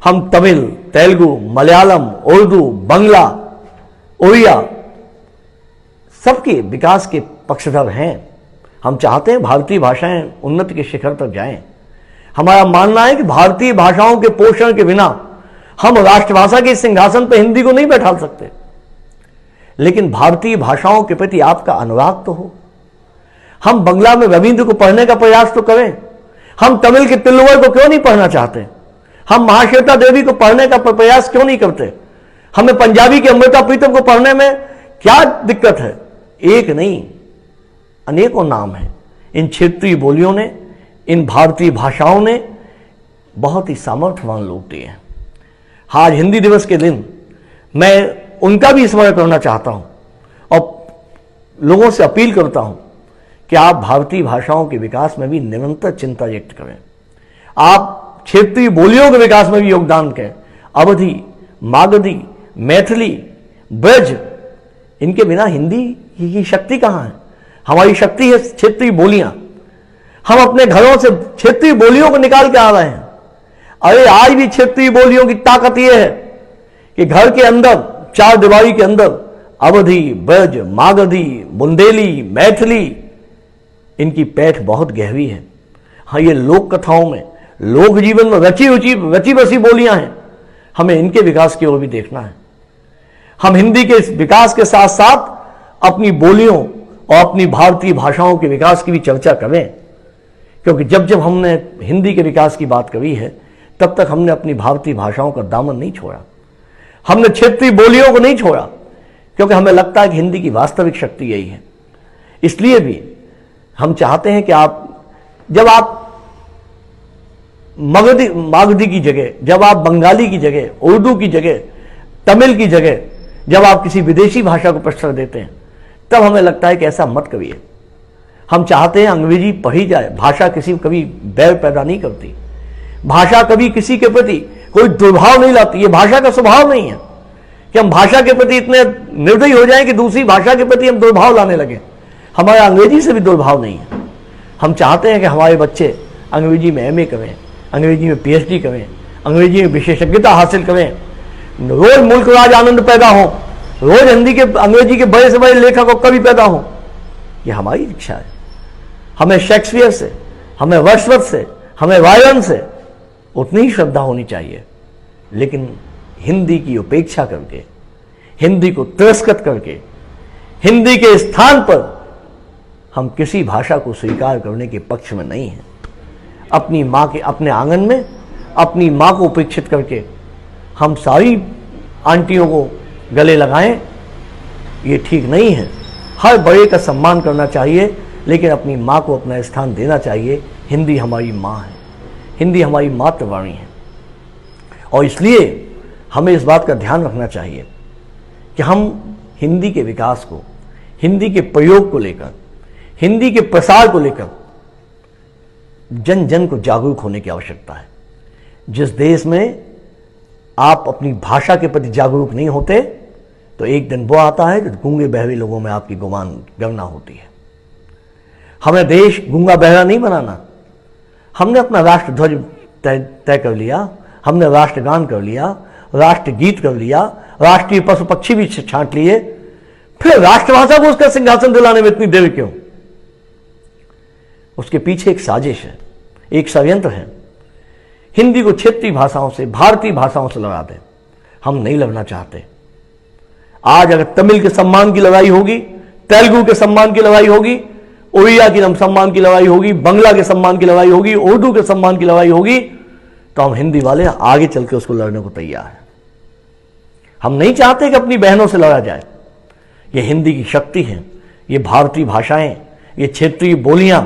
हम तमिल, तेलुगु, मलयालम, उर्दू, बंगला, उड़िया सबके विकास के पक्षधर हैं। हम चाहते हैं भारतीय भाषाएं उन्नति के शिखर तक जाएं। हमारा मानना है कि भारतीय भाषाओं के पोषण के बिना हम राष्ट्रभाषा के सिंहासन पर हिंदी को नहीं बैठा सकते। लेकिन भारतीय भाषाओं के प्रति आपका अनुराग तो हो। हम बंगला में रविंद्र को पढ़ने का प्रयास तो करें। हम तमिल के तिल्लुवर को क्यों नहीं पढ़ना चाहते? हम महाश्वेता देवी को पढ़ने का प्रयास क्यों नहीं करते? हमें पंजाबी के अमृता प्रीतम को पढ़ने में क्या दिक्कत है? एक नहीं, अनेकों नाम हैं। इन क्षेत्रीय बोलियों ने, इन भारतीय भाषाओं ने बहुत ही सामर्थ्यवान लोग दिए हैं। आज हिंदी दिवस के दिन मैं उनका भी स्मरण करना चाहता हूं और लोगों से अपील करता हूं कि आप भारतीय भाषाओं के विकास में भी निरंतर चिंता व्यक्त करें। आप क्षेत्रीय बोलियों के विकास में भी योगदान करें। अवधी, मागधी, मैथिली, ब्रज, इनके बिना हिंदी की शक्ति कहां है? हमारी शक्ति है क्षेत्रीय बोलियां। हम अपने घरों से क्षेत्रीय बोलियों को निकाल के आ रहे हैं। अरे आज भी क्षेत्रीय बोलियों की ताकत यह है कि घर के अंदर, चार दीवारी के अंदर अवधी, ब्रज, मागधी, बुंदेली, मैथिली, इनकी पैठ बहुत गहरी है। हाँ, ये लोक कथाओं में, लोक जीवन में रची बसी बोलियां हैं। हमें इनके विकास की ओर भी देखना है। हम हिंदी के विकास के साथ साथ अपनी बोलियों और अपनी भारतीय भाषाओं के विकास की भी चर्चा करें, क्योंकि जब जब हमने हिंदी के विकास की बात करी है तब तक हमने अपनी भारतीय भाषाओं का दामन नहीं छोड़ा। हमने क्षेत्रीय बोलियों को नहीं छोड़ा, क्योंकि हमें लगता है कि हिंदी की वास्तविक शक्ति यही है। इसलिए भी हम चाहते हैं कि जब आप मागधी की जगह, जब आप बंगाली की जगह, उर्दू की जगह, तमिल की जगह जब आप किसी विदेशी भाषा को प्रश्रय देते हैं, तब हमें लगता है कि ऐसा मत करिए। हम चाहते हैं अंग्रेजी पढ़ी जाए। भाषा किसी कभी बैर पैदा नहीं करती। भाषा कभी किसी के प्रति कोई दुर्भाव नहीं लाती। ये भाषा का स्वभाव नहीं है कि हम भाषा के प्रति इतने निर्दयी हो जाएं कि दूसरी भाषा के प्रति हम दुर्भाव लाने लगे। हमारा अंग्रेजी से भी दुर्भाव नहीं है। हम चाहते हैं कि हमारे बच्चे अंग्रेजी में MA करें, अंग्रेजी में PhD करें, अंग्रेजी में विशेषज्ञता हासिल करें, रोज मुल्क राज आनंद पैदा हो, रोज अंग्रेजी के बड़े से बड़े लेखक और कवि पैदा हो। ये हमारी इच्छा है। हमें शेक्सपियर से, हमें वर्ड्सवर्थ से, हमें वायरन से उतनी ही श्रद्धा होनी चाहिए। लेकिन हिंदी की उपेक्षा करके, हिंदी को तिरस्कृत करके, हिंदी के स्थान पर हम किसी भाषा को स्वीकार करने के पक्ष में नहीं हैं। अपनी माँ के अपने आंगन में अपनी माँ को उपेक्षित करके हम सारी आंटियों को गले लगाएं, ये ठीक नहीं है। हर बड़े का सम्मान करना चाहिए, लेकिन अपनी माँ को अपना स्थान देना चाहिए। हिंदी हमारी माँ है, हिंदी हमारी मातृवाणी है, और इसलिए हमें इस बात का ध्यान रखना चाहिए कि हम हिंदी के विकास को, हिंदी के प्रयोग को लेकर, हिंदी के प्रसार को लेकर जन जन को जागरूक होने की आवश्यकता है। जिस देश में आप अपनी भाषा के प्रति जागरूक नहीं होते, तो एक दिन वो आता है जब गूंगे बहरे लोगों में आपकी गणना होती है। हमें देश गूंगा बहरा नहीं बनाना। हमने अपना राष्ट्र ध्वज तय कर लिया, हमने राष्ट्रगान कर लिया, राष्ट्रगीत कर लिया, राष्ट्रीय पशु पक्षी भी छांट लिए, फिर राष्ट्रभाषा को उसका सिंहासन दिलाने में इतनी देर क्यों? उसके पीछे एक साजिश है, एक षड्यंत्र है। हिंदी को क्षेत्रीय भाषाओं से, भारतीय भाषाओं से लड़ा दें। हम नहीं लड़ना चाहते। आज अगर तमिल के सम्मान की लड़ाई होगी, तेलुगु के सम्मान की लड़ाई होगी, उड़िया की सम्मान की लड़ाई होगी, बंगला के सम्मान की लड़ाई होगी, उर्दू के सम्मान की लड़ाई होगी, तो हम हिंदी वाले आगे चल के उसको लड़ने को तैयार हैं। हम नहीं चाहते कि अपनी बहनों से लड़ा जाए। ये हिंदी की शक्ति है, ये भारतीय भाषाएं, ये क्षेत्रीय बोलियां